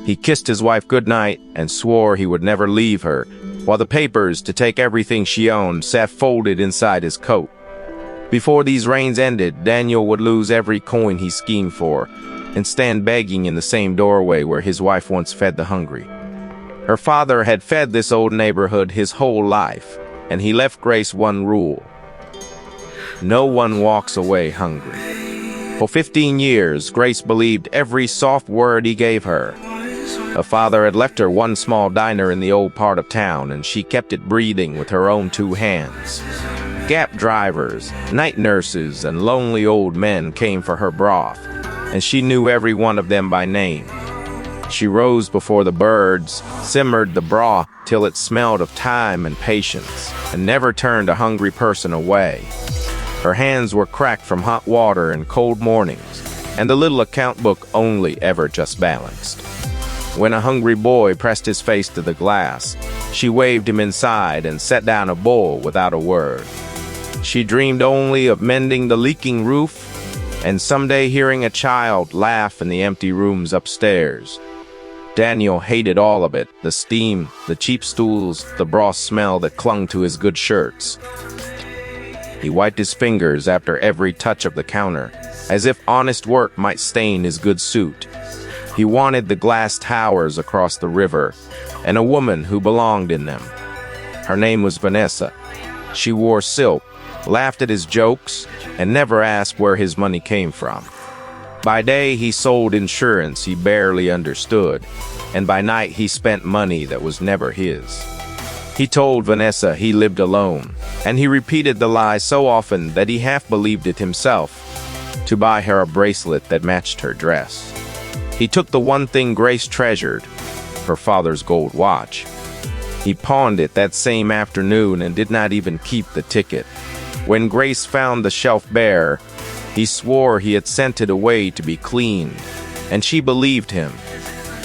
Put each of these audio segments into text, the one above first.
He kissed his wife goodnight and swore he would never leave her, while the papers to take everything she owned sat folded inside his coat. Before these rains ended, Daniel would lose every coin he schemed for and stand begging in the same doorway where his wife once fed the hungry. Her father had fed this old neighborhood his whole life, and he left Grace one rule: no one walks away hungry. For 15 years, Grace believed every soft word he gave her. Her father had left her one small diner in the old part of town, and she kept it breathing with her own 2 hands. Gap drivers, night nurses, and lonely old men came for her broth, and she knew every one of them by name. She rose before the birds, simmered the broth till it smelled of time and patience, and never turned a hungry person away. Her hands were cracked from hot water and cold mornings, and the little account book only ever just balanced. When a hungry boy pressed his face to the glass, she waved him inside and set down a bowl without a word. She dreamed only of mending the leaking roof and someday hearing a child laugh in the empty rooms upstairs. Daniel hated all of it: the steam, the cheap stools, the broth smell that clung to his good shirts. He wiped his fingers after every touch of the counter, as if honest work might stain his good suit. He wanted the glass towers across the river, and a woman who belonged in them. Her name was Vanessa. She wore silk, laughed at his jokes, and never asked where his money came from. By day he sold insurance he barely understood, and by night he spent money that was never his. He told Vanessa he lived alone, and he repeated the lie so often that he half believed it himself, to buy her a bracelet that matched her dress. He took the one thing Grace treasured, her father's gold watch. He pawned it that same afternoon and did not even keep the ticket. When Grace found the shelf bare, he swore he had sent it away to be cleaned, and she believed him.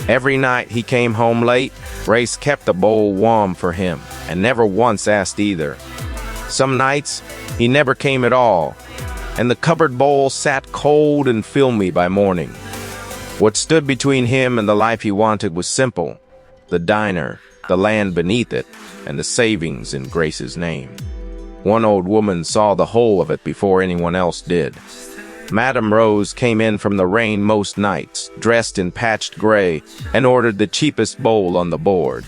Every night he came home late, Grace kept the bowl warm for him, and never once asked either. Some nights, he never came at all, and the cupboard bowl sat cold and filmy by morning. What stood between him and the life he wanted was simple: the diner, the land beneath it, and the savings in Grace's name. One old woman saw the whole of it before anyone else did. Madame Rose came in from the rain most nights, dressed in patched gray, and ordered the cheapest bowl on the board.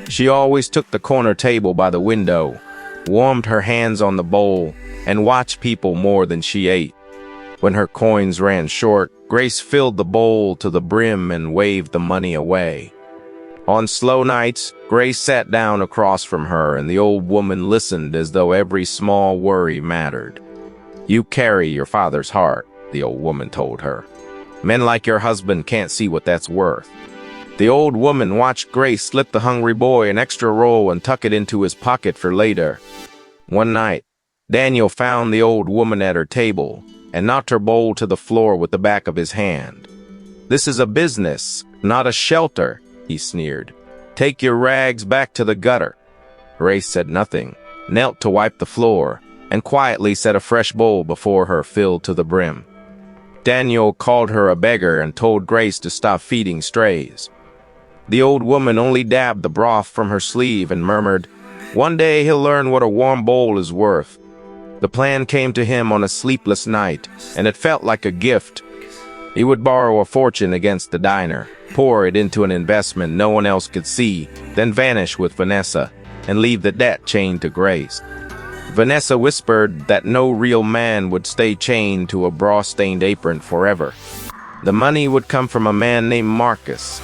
She always took the corner table by the window, warmed her hands on the bowl, and watched people more than she ate. When her coins ran short, Grace filled the bowl to the brim and waved the money away. On slow nights, Grace sat down across from her, and the old woman listened as though every small worry mattered. "You carry your father's heart," the old woman told her. "Men like your husband can't see what that's worth." The old woman watched Grace slip the hungry boy an extra roll and tuck it into his pocket for later. One night, Daniel found the old woman at her table and knocked her bowl to the floor with the back of his hand. "This is a business, not a shelter," he sneered. "Take your rags back to the gutter." Grace said nothing, knelt to wipe the floor, and quietly set a fresh bowl before her filled to the brim. Daniel called her a beggar and told Grace to stop feeding strays. The old woman only dabbed the broth from her sleeve and murmured, "One day he'll learn what a warm bowl is worth." The plan came to him on a sleepless night, and it felt like a gift. He would borrow a fortune against the diner, pour it into an investment no one else could see, then vanish with Vanessa, and leave the debt chained to Grace. Vanessa whispered that no real man would stay chained to a broth-stained apron forever. The money would come from a man named Marcus,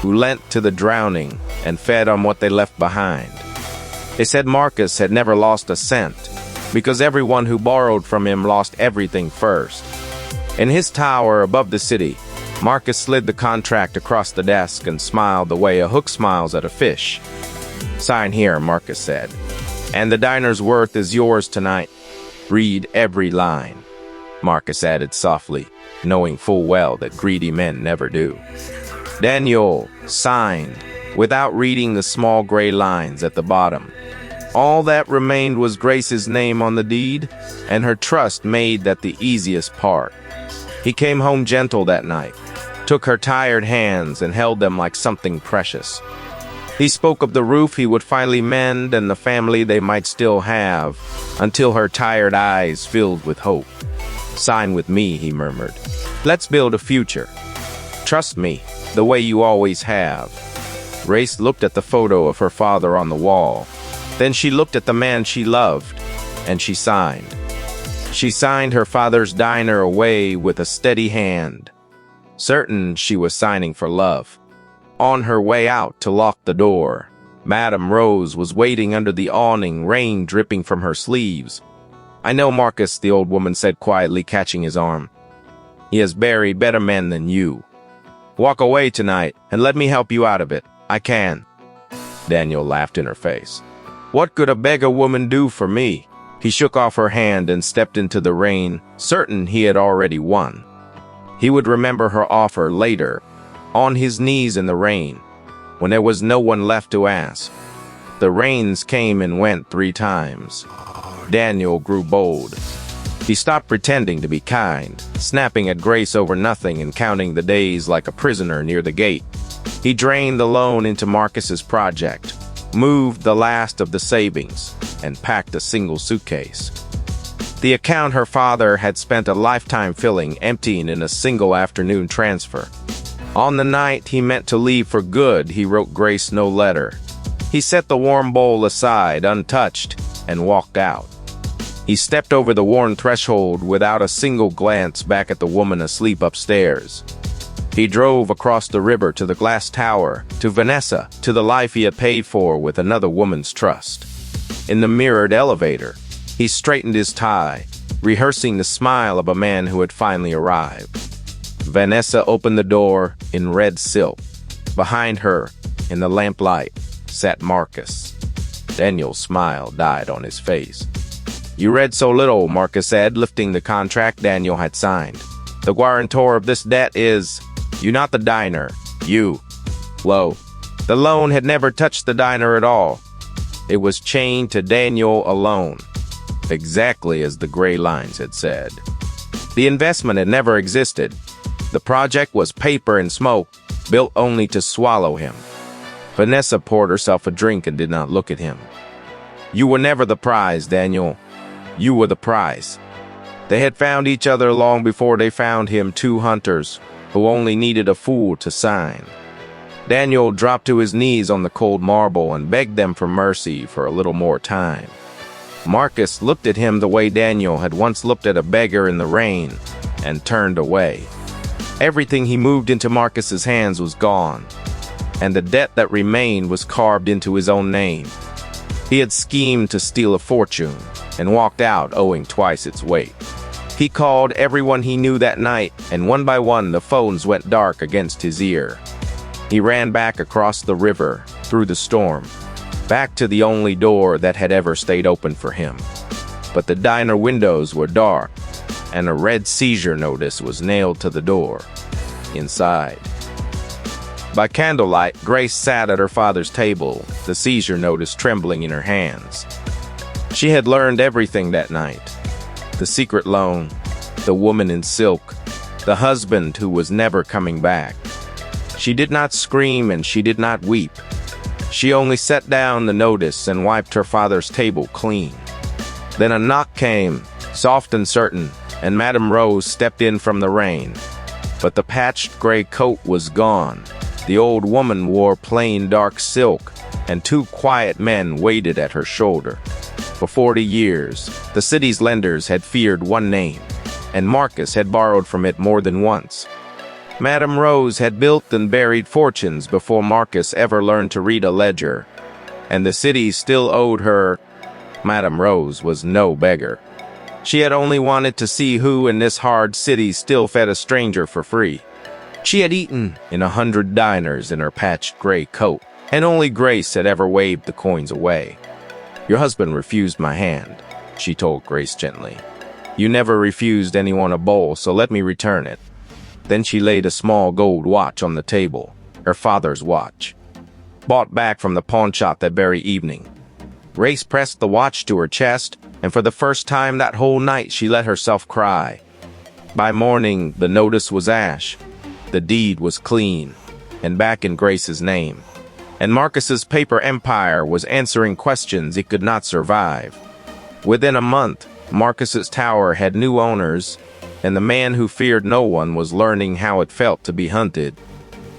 who lent to the drowning and fed on what they left behind. They said Marcus had never lost a cent, because everyone who borrowed from him lost everything first. In his tower above the city, Marcus slid the contract across the desk and smiled the way a hook smiles at a fish. "Sign here," Marcus said, "and the diner's worth is yours tonight. Read every line," Marcus added softly, knowing full well that greedy men never do. Daniel signed, without reading the small gray lines at the bottom. All that remained was Grace's name on the deed, and her trust made that the easiest part. He came home gentle that night, took her tired hands and held them like something precious. He spoke of the roof he would finally mend and the family they might still have, until her tired eyes filled with hope. "Sign with me," he murmured. "Let's build a future. Trust me, the way you always have." Grace looked at the photo of her father on the wall. Then she looked at the man she loved, and she signed. She signed her father's diner away with a steady hand, certain she was signing for love. On her way out to lock the door, Madame Rose was waiting under the awning, rain dripping from her sleeves. "I know Marcus," the old woman said quietly, catching his arm. "He has buried better men than you. Walk away tonight, and let me help you out of it. I can." Daniel laughed in her face. "What could a beggar woman do for me?" He shook off her hand and stepped into the rain, certain he had already won. He would remember her offer later, on his knees in the rain, when there was no one left to ask. The rains came and went 3 times. Daniel grew bold. He stopped pretending to be kind, snapping at Grace over nothing and counting the days like a prisoner near the gate. He drained the loan into Marcus's project, moved the last of the savings, and packed a single suitcase. The account her father had spent a lifetime filling, emptying in a single afternoon transfer. On the night he meant to leave for good, he wrote Grace no letter. He set the warm bowl aside, untouched, and walked out. He stepped over the worn threshold without a single glance back at the woman asleep upstairs. He drove across the river to the glass tower, to Vanessa, to the life he had paid for with another woman's trust. In the mirrored elevator, he straightened his tie, rehearsing the smile of a man who had finally arrived. Vanessa opened the door in red silk. Behind her, in the lamplight, sat Marcus. Daniel's smile died on his face. "You read so little," Marcus said, lifting the contract Daniel had signed. "The guarantor of this debt is you, not the diner. You." Lo, the loan had never touched the diner at all. It was chained to Daniel alone, exactly as the gray lines had said. The investment had never existed. The project was paper and smoke, built only to swallow him. Vanessa poured herself a drink and did not look at him. "You were never the prize, Daniel. You were the prize." They had found each other long before they found him, 2 hunters who only needed a fool to sign. Daniel dropped to his knees on the cold marble and begged them for mercy for a little more time. Marcus looked at him the way Daniel had once looked at a beggar in the rain, and turned away. Everything he moved into Marcus's hands was gone, and the debt that remained was carved into his own name. He had schemed to steal a fortune, and walked out owing twice its weight. He called everyone he knew that night, and one by one the phones went dark against his ear. He ran back across the river, through the storm, back to the only door that had ever stayed open for him. But the diner windows were dark, and a red seizure notice was nailed to the door. Inside, by candlelight, Grace sat at her father's table, the seizure notice trembling in her hands. She had learned everything that night. The secret loan, the woman in silk, the husband who was never coming back. She did not scream and she did not weep. She only set down the notice and wiped her father's table clean. Then a knock came, soft and certain, and Madame Rose stepped in from the rain. But the patched gray coat was gone. The old woman wore plain dark silk, and 2 quiet men waited at her shoulder. For 40 years, the city's lenders had feared one name, and Marcus had borrowed from it more than once. Madame Rose had built and buried fortunes before Marcus ever learned to read a ledger, and the city still owed her. Madame Rose was no beggar. She had only wanted to see who in this hard city still fed a stranger for free. She had eaten in 100 diners in her patched gray coat, and only Grace had ever waved the coins away. "Your husband refused my hand," she told Grace gently. "You never refused anyone a bowl, so let me return it." Then she laid a small gold watch on the table, her father's watch, bought back from the pawn shop that very evening. Grace pressed the watch to her chest, and for the first time that whole night she let herself cry. By morning, the notice was ash. The deed was clean, and back in Grace's name. And Marcus's paper empire was answering questions it could not survive. Within a month, Marcus's tower had new owners, and the man who feared no one was learning how it felt to be hunted.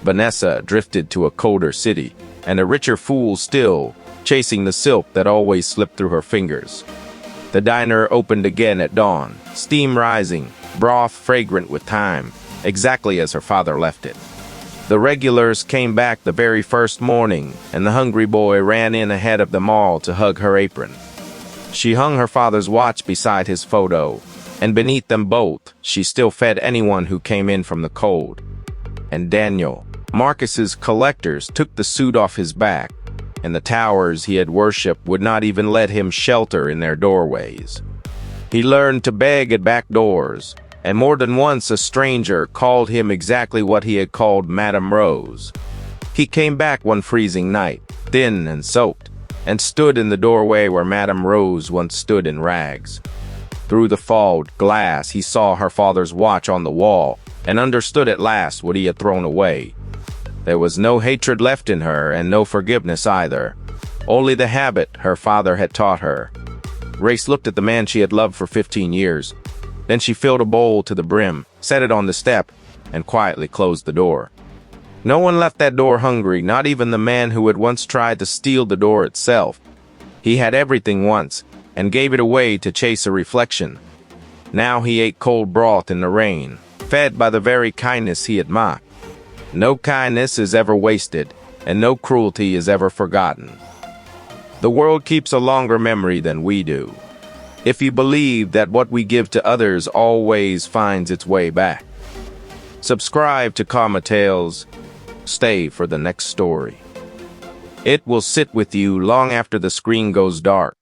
Vanessa drifted to a colder city, and a richer fool still, chasing the silk that always slipped through her fingers. The diner opened again at dawn, steam rising, broth fragrant with thyme, exactly as her father left it. The regulars came back the very first morning, and the hungry boy ran in ahead of them all to hug her apron. She hung her father's watch beside his photo, and beneath them both, she still fed anyone who came in from the cold. And Daniel, Marcus's collectors, took the suit off his back, and the towers he had worshipped would not even let him shelter in their doorways. He learned to beg at back doors, and more than once a stranger called him exactly what he had called Madame Rose. He came back one freezing night, thin and soaked, and stood in the doorway where Madame Rose once stood in rags. Through the fogged glass he saw her father's watch on the wall, and understood at last what he had thrown away. There was no hatred left in her, and no forgiveness either. Only the habit her father had taught her. Grace looked at the man she had loved for 15 years. Then she filled a bowl to the brim, set it on the step, and quietly closed the door. No one left that door hungry, not even the man who had once tried to steal the door itself. He had everything once, and gave it away to chase a reflection. Now he ate cold broth in the rain, fed by the very kindness he had mocked. No kindness is ever wasted, and no cruelty is ever forgotten. The world keeps a longer memory than we do. If you believe that what we give to others always finds its way back. Subscribe to Karma Tales. Stay for the next story. It will sit with you long after the screen goes dark.